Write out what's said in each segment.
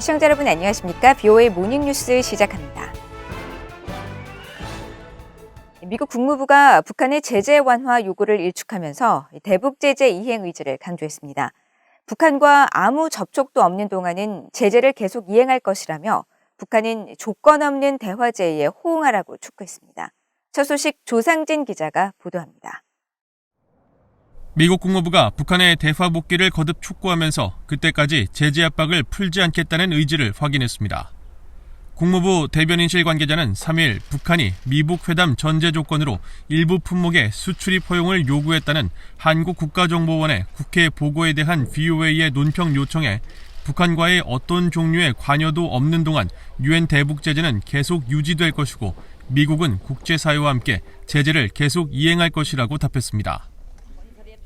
시청자 여러분 안녕하십니까? BOA 모닝뉴스 시작합니다. 미국 국무부가 북한의 제재 완화 요구를 일축하면서 대북 제재 이행 의지를 강조했습니다. 북한과 아무 접촉도 없는 동안은 제재를 계속 이행할 것이라며 북한은 조건 없는 대화 제의에 호응하라고 촉구했습니다. 첫 소식 조상진 기자가 보도합니다. 미국 국무부가 북한의 대화 복귀를 거듭 촉구하면서 그때까지 제재 압박을 풀지 않겠다는 의지를 확인했습니다. 국무부 대변인실 관계자는 3일 북한이 미북 회담 전제 조건으로 일부 품목의 수출입 허용을 요구했다는 한국 국가정보원의 국회 보고에 대한 BOA의 논평 요청에 북한과의 어떤 종류의 관여도 없는 동안 유엔 대북 제재는 계속 유지될 것이고 미국은 국제사회와 함께 제재를 계속 이행할 것이라고 답했습니다.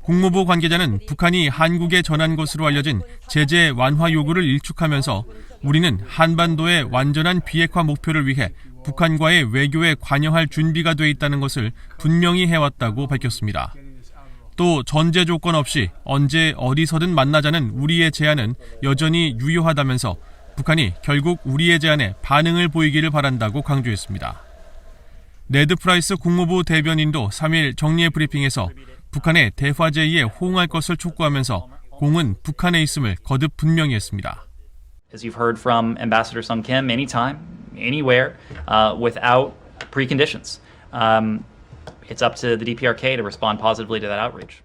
국무부 관계자는 북한이 한국에 전한 것으로 알려진 제재 완화 요구를 일축하면서 우리는 한반도의 완전한 비핵화 목표를 위해 북한과의 외교에 관여할 준비가 돼 있다는 것을 분명히 해왔다고 밝혔습니다. 또 전제 조건 없이 언제 어디서든 만나자는 우리의 제안은 여전히 유효하다면서 북한이 결국 우리의 제안에 반응을 보이기를 바란다고 강조했습니다. 네드 프라이스 국무부 대변인도 3일 정례 브리핑에서 북한의 대화 제의에 호응할 것을 촉구하면서 공은 북한에 있음을 거듭 분명히 했습니다. As you've heard from Ambassador Sung Kim, anytime, anywhere, without preconditions. It's up to the DPRK to respond positively to that outreach.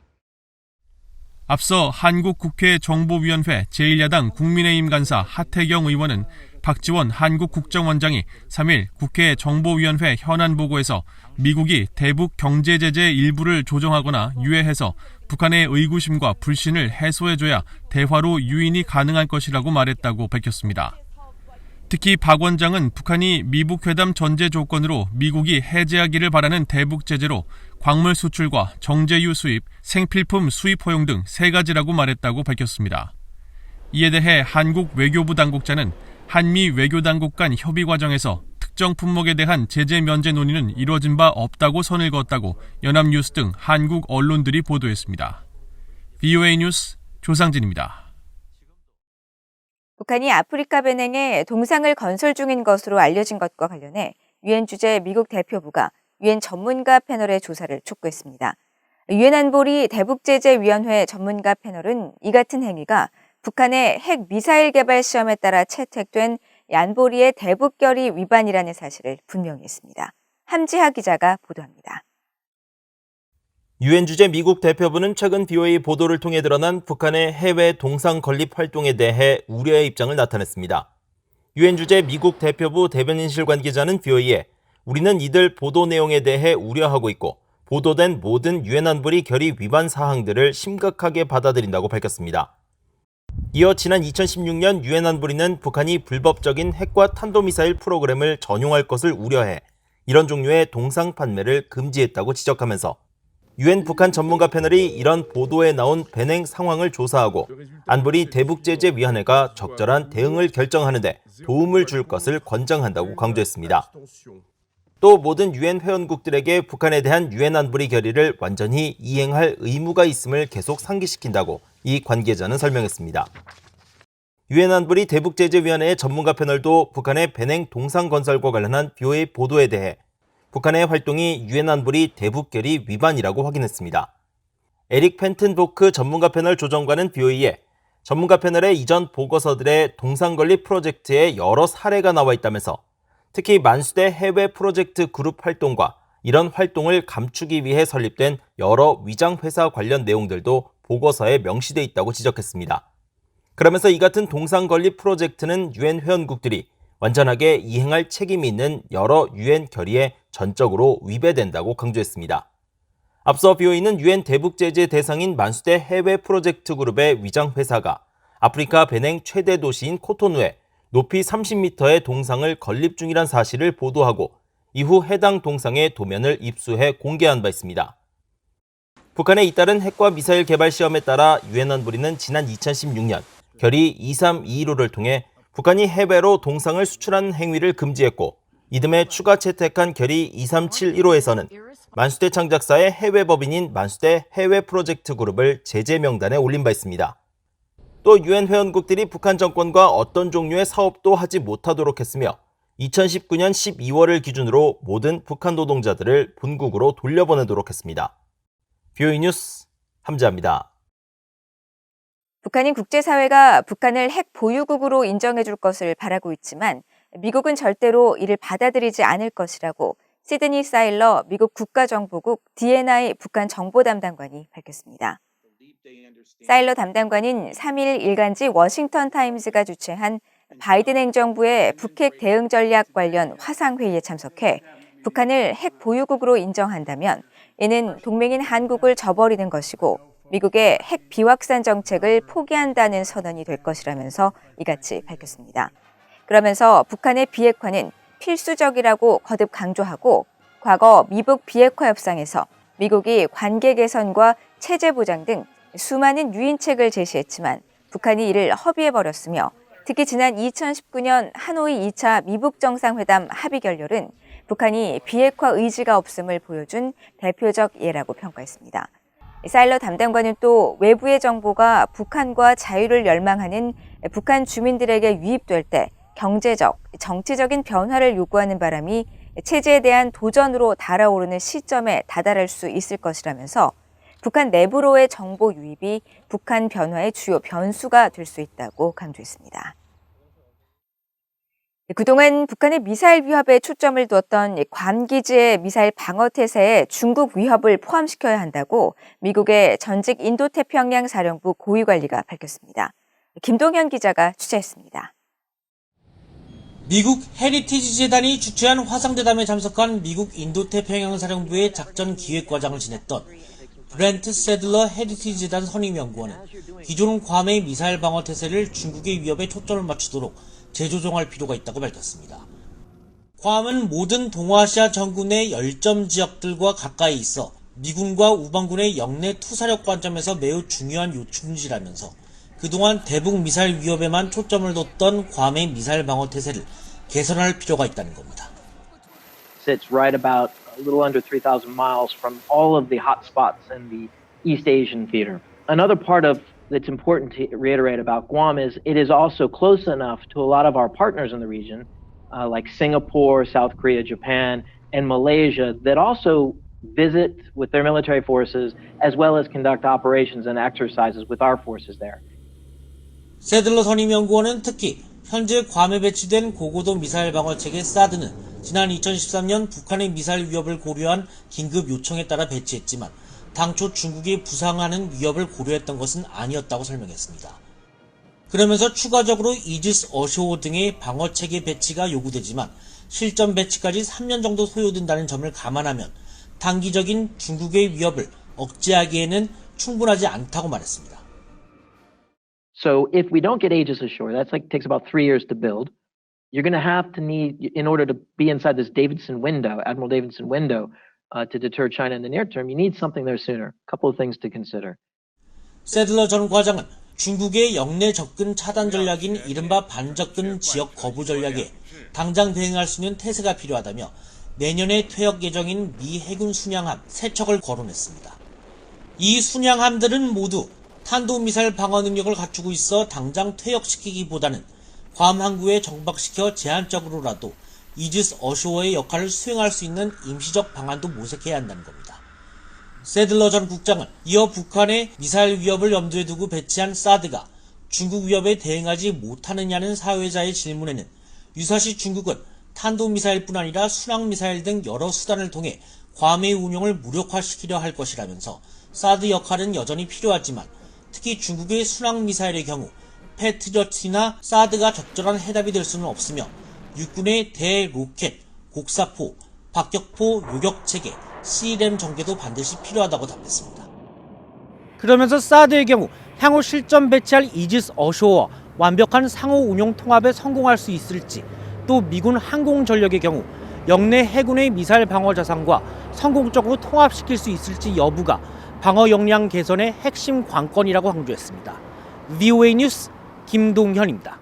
앞서 한국 국회 정보위원회 제1야당 국민의힘 간사 하태경 의원은 박지원 한국 국정원장이 3일 국회 정보위원회 현안 보고에서 미국이 대북 경제 제재 일부를 조정하거나 유예해서 북한의 의구심과 불신을 해소해줘야 대화로 유인이 가능할 것이라고 말했다고 밝혔습니다. 특히 박 원장은 북한이 미북 회담 전제 조건으로 미국이 해제하기를 바라는 대북 제재로 광물 수출과 정제유 수입, 생필품 수입 허용 등 3가지라고 말했다고 밝혔습니다. 이에 대해 한국 외교부 당국자는 한미 외교당국 간 협의 과정에서 특정 품목에 대한 제재 면제 논의는 이루어진 바 없다고 선을 그었다고 연합뉴스 등 한국 언론들이 보도했습니다. BOA 뉴스 조상진입니다. 북한이 아프리카 베냉에 동상을 건설 중인 것으로 알려진 것과 관련해 유엔 주재 미국 대표부가 유엔 전문가 패널의 조사를 촉구했습니다. 유엔 안보리 대북제재위원회 전문가 패널은 이 같은 행위가 북한의 핵 미사일 개발 시험에 따라 채택된 안보리의 대북 결의 위반이라는 사실을 분명히 했습니다. 함지하 기자가 보도합니다. 유엔 주재 미국 대표부는 최근 BOA 보도를 통해 드러난 북한의 해외 동상 건립 활동에 대해 우려의 입장을 나타냈습니다. 유엔 주재 미국 대표부 대변인실 관계자는 BOA에 우리는 이들 보도 내용에 대해 우려하고 있고 보도된 모든 유엔 안보리 결의 위반 사항들을 심각하게 받아들인다고 밝혔습니다. 이어 지난 2016년 유엔 안보리는 북한이 불법적인 핵과 탄도미사일 프로그램을 전용할 것을 우려해 이런 종류의 동상 판매를 금지했다고 지적하면서 유엔 북한 전문가 패널이 이런 보도에 나온 배냉 상황을 조사하고 안보리 대북제재위원회가 적절한 대응을 결정하는 데 도움을 줄 것을 권장한다고 강조했습니다. 또 모든 유엔 회원국들에게 북한에 대한 유엔 안보리 결의를 완전히 이행할 의무가 있음을 계속 상기시킨다고 이 관계자는 설명했습니다. 유엔 안보리 대북제재위원회의 전문가 패널도 북한의 배냉 동상 건설과 관련한 BOA 보도에 대해 북한의 활동이 유엔 안보리 대북 결의 위반이라고 확인했습니다. 에릭 펜튼보크 전문가 패널 조정관은 BOA에 전문가 패널의 이전 보고서들의 동상 건립 프로젝트에 여러 사례가 나와 있다면서 특히 만수대 해외 프로젝트 그룹 활동과 이런 활동을 감추기 위해 설립된 여러 위장회사 관련 내용들도 보고서에 명시돼 있다고 지적했습니다. 그러면서 이 같은 동상 건립 프로젝트는 유엔 회원국들이 완전하게 이행할 책임이 있는 여러 유엔 결의에 전적으로 위배된다고 강조했습니다. 앞서 BOA는 유엔 대북제재 대상인 만수대 해외 프로젝트 그룹의 위장회사가 아프리카 베냉 최대 도시인 코토누에 높이 30m의 동상을 건립 중이란 사실을 보도하고 이후 해당 동상의 도면을 입수해 공개한 바 있습니다. 북한의 잇따른 핵과 미사일 개발 시험에 따라 유엔 안보리는 지난 2016년 결의 2321호를 통해 북한이 해외로 동상을 수출하는 행위를 금지했고 이듬해 추가 채택한 결의 2371호에서는 만수대 창작사의 해외 법인인 만수대 해외 프로젝트 그룹을 제재 명단에 올린 바 있습니다. 또 유엔 회원국들이 북한 정권과 어떤 종류의 사업도 하지 못하도록 했으며 2019년 12월을 기준으로 모든 북한 노동자들을 본국으로 돌려보내도록 했습니다. BOE 뉴스 함재합니다. 북한인 국제사회가 북한을 핵 보유국으로 인정해줄 것을 바라고 있지만 미국은 절대로 이를 받아들이지 않을 것이라고 시드니 사일러 미국 국가정보국 DNI 북한 정보담당관이 밝혔습니다. 사일러 담당관인 3일 일간지 워싱턴 타임스가 주최한 바이든 행정부의 북핵 대응 전략 관련 화상회의에 참석해 북한을 핵 보유국으로 인정한다면 이는 동맹인 한국을 저버리는 것이고 미국의 핵 비확산 정책을 포기한다는 선언이 될 것이라면서 이같이 밝혔습니다. 그러면서 북한의 비핵화는 필수적이라고 거듭 강조하고 과거 미북 비핵화 협상에서 미국이 관계 개선과 체제 보장 등 수많은 유인책을 제시했지만 북한이 이를 허비해버렸으며 특히 지난 2019년 하노이 2차 미북 정상회담 합의 결렬은 북한이 비핵화 의지가 없음을 보여준 대표적 예라고 평가했습니다. 사일러 담당관은 또 외부의 정보가 북한과 자유를 열망하는 북한 주민들에게 유입될 때 경제적, 정치적인 변화를 요구하는 바람이 체제에 대한 도전으로 달아오르는 시점에 다다를 수 있을 것이라면서 북한 내부로의 정보 유입이 북한 변화의 주요 변수가 될 수 있다고 강조했습니다. 그동안 북한의 미사일 위협에 초점을 두었던 괌 기지의 미사일 방어 태세에 중국 위협을 포함시켜야 한다고 미국의 전직 인도태평양 사령부 고위관리가 밝혔습니다. 김동현 기자가 취재했습니다. 미국 헤리티지 재단이 주최한 화상대담에 참석한 미국 인도태평양 사령부의 작전 기획과장을 지냈던 브렌트 세들러 헤리티지 재단 선임연구원은 기존 괌의 미사일 방어 태세를 중국의 위협에 초점을 맞추도록 재조정할 필요가 있다고 밝혔습니다. 괌은 모든 동아시아 전군의 열점 지역들과 가까이 있어 미군과 우방군의 영내 투사력 관점에서 매우 중요한 요충지라면서 그동안 대북 미사일 위협에만 초점을 뒀던 괌의 미사일 방어 태세를 개선할 필요가 있다는 겁니다. Sits right about a little under 3,000 miles from all of the hot spots in the East Asian theater. Another part of that's important to reiterate about Guam is it is also close enough to a lot of our partners in the region, like Singapore, South Korea, Japan, and Malaysia, that also visit with their military forces as well as conduct operations and exercises with our forces there. 세들러 선임연구원은 특히 현재 괌에 배치된 고고도 미사일 방어 체계 사드는 지난 2013년 북한의 미사일 위협을 고려한 긴급 요청에 따라 배치했지만 당초 중국이 부상하는 위협을 고려했던 것은 아니었다고 설명했습니다. 그러면서 추가적으로 이지스 어쇼호 등의 방어 체계 배치가 요구되지만 실전 배치까지 3년 정도 소요된다는 점을 감안하면 단기적인 중국의 위협을 억제하기에는 충분하지 않다고 말했습니다. So if we don't get Aegis ashore, that's like takes about 3 years to build. You're going to have to need, in order to be inside this Davidson window, Admiral Davidson window, to deter China in the near term, you need something there sooner. A couple of things to consider. 세들러 전 과장은 중국의 영내 접근 차단 전략인 이른바 반접근 지역 거부 전략에 당장 대응할 수 있는 태세가 필요하다며 내년에 퇴역 예정인 미 해군 순양함 3척을 거론했습니다. 이 순양함들은 모두 탄도미사일 방어 능력을 갖추고 있어 당장 퇴역시키기보다는 괌 항구에 정박시켜 제한적으로라도 이지스 어쇼어의 역할을 수행할 수 있는 임시적 방안도 모색해야 한다는 겁니다. 세들러 전 국장은 이어 북한의 미사일 위협을 염두에 두고 배치한 사드가 중국 위협에 대응하지 못하느냐는 사회자의 질문에는 유사시 중국은 탄도미사일뿐 아니라 순항미사일 등 여러 수단을 통해 괌의 운용을 무력화시키려 할 것이라면서 사드 역할은 여전히 필요하지만 특히 중국의 순항미사일의 경우 패트리어트나 사드가 적절한 해답이 될 수는 없으며 육군의 대로켓, 곡사포, 박격포 요격체계, CLM 전개도 반드시 필요하다고 답했습니다. 그러면서 사드의 경우 향후 실전 배치할 이지스 어쇼어와 완벽한 상호 운용 통합에 성공할 수 있을지, 또 미군 항공 전력의 경우 영내 해군의 미사일 방어 자산과 성공적으로 통합시킬 수 있을지 여부가 방어 역량 개선의 핵심 관건이라고 강조했습니다. VOA 뉴스 김동현입니다.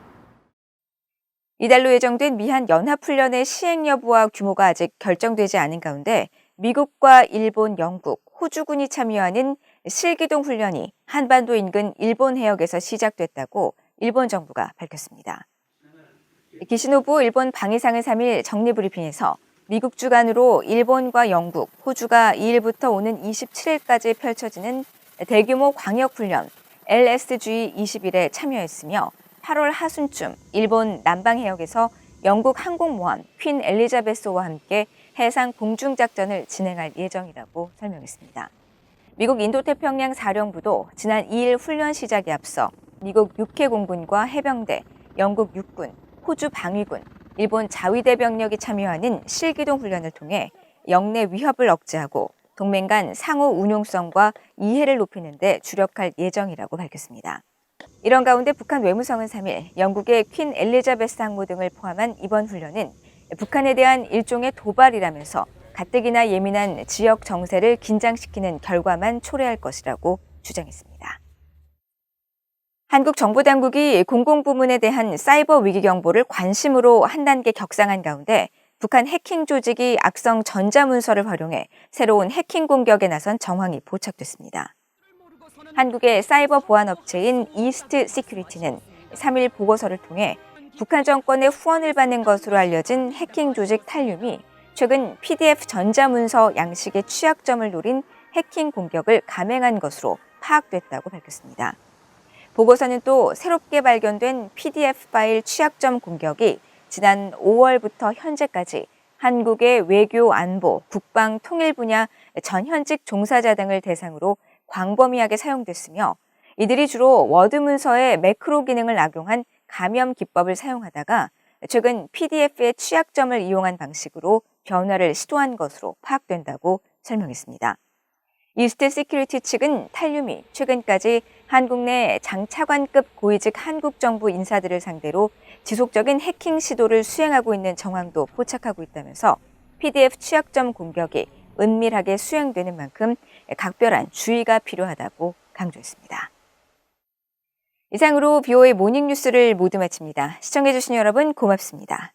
이달로 예정된 미한 연합훈련의 시행 여부와 규모가 아직 결정되지 않은 가운데 미국과 일본, 영국, 호주군이 참여하는 실기동 훈련이 한반도 인근 일본 해역에서 시작됐다고 일본 정부가 밝혔습니다. 기시노부 일본 방위상은 3일 정례브리핑에서 미국 주관으로 일본과 영국, 호주가 2일부터 오는 27일까지 펼쳐지는 대규모 광역훈련 LSG-21에 참여했으며 8월 하순쯤 일본 남방해역에서 영국 항공모함 퀸 엘리자베스호와 함께 해상 공중작전을 진행할 예정이라고 설명했습니다. 미국 인도태평양 사령부도 지난 2일 훈련 시작에 앞서 미국 육해 공군과 해병대, 영국 육군, 호주 방위군, 일본 자위대 병력이 참여하는 실기동 훈련을 통해 영내 위협을 억제하고 동맹 간 상호 운용성과 이해를 높이는 데 주력할 예정이라고 밝혔습니다. 이런 가운데 북한 외무성은 3일 영국의 퀸 엘리자베스 항모 등을 포함한 이번 훈련은 북한에 대한 일종의 도발이라면서 가뜩이나 예민한 지역 정세를 긴장시키는 결과만 초래할 것이라고 주장했습니다. 한국 정보당국이 공공부문에 대한 사이버 위기 경보를 관심으로 한 단계 격상한 가운데 북한 해킹 조직이 악성 전자문서를 활용해 새로운 해킹 공격에 나선 정황이 포착됐습니다. 한국의 사이버 보안 업체인 이스트 시큐리티는 3일 보고서를 통해 북한 정권의 후원을 받는 것으로 알려진 해킹 조직 탈륨이 최근 PDF 전자문서 양식의 취약점을 노린 해킹 공격을 감행한 것으로 파악됐다고 밝혔습니다. 보고서는 또 새롭게 발견된 PDF 파일 취약점 공격이 지난 5월부터 현재까지 한국의 외교, 안보, 국방, 통일 분야 전현직 종사자 등을 대상으로 광범위하게 사용됐으며 이들이 주로 워드 문서의 매크로 기능을 악용한 감염 기법을 사용하다가 최근 PDF의 취약점을 이용한 방식으로 변화를 시도한 것으로 파악된다고 설명했습니다. 이스트 시큐리티 측은 탈륨이 최근까지 한국 내 장차관급 고위직 한국 정부 인사들을 상대로 지속적인 해킹 시도를 수행하고 있는 정황도 포착하고 있다면서 PDF 취약점 공격이 은밀하게 수행되는 만큼 각별한 주의가 필요하다고 강조했습니다. 이상으로 BOA 모닝뉴스를 모두 마칩니다. 시청해주신 여러분 고맙습니다.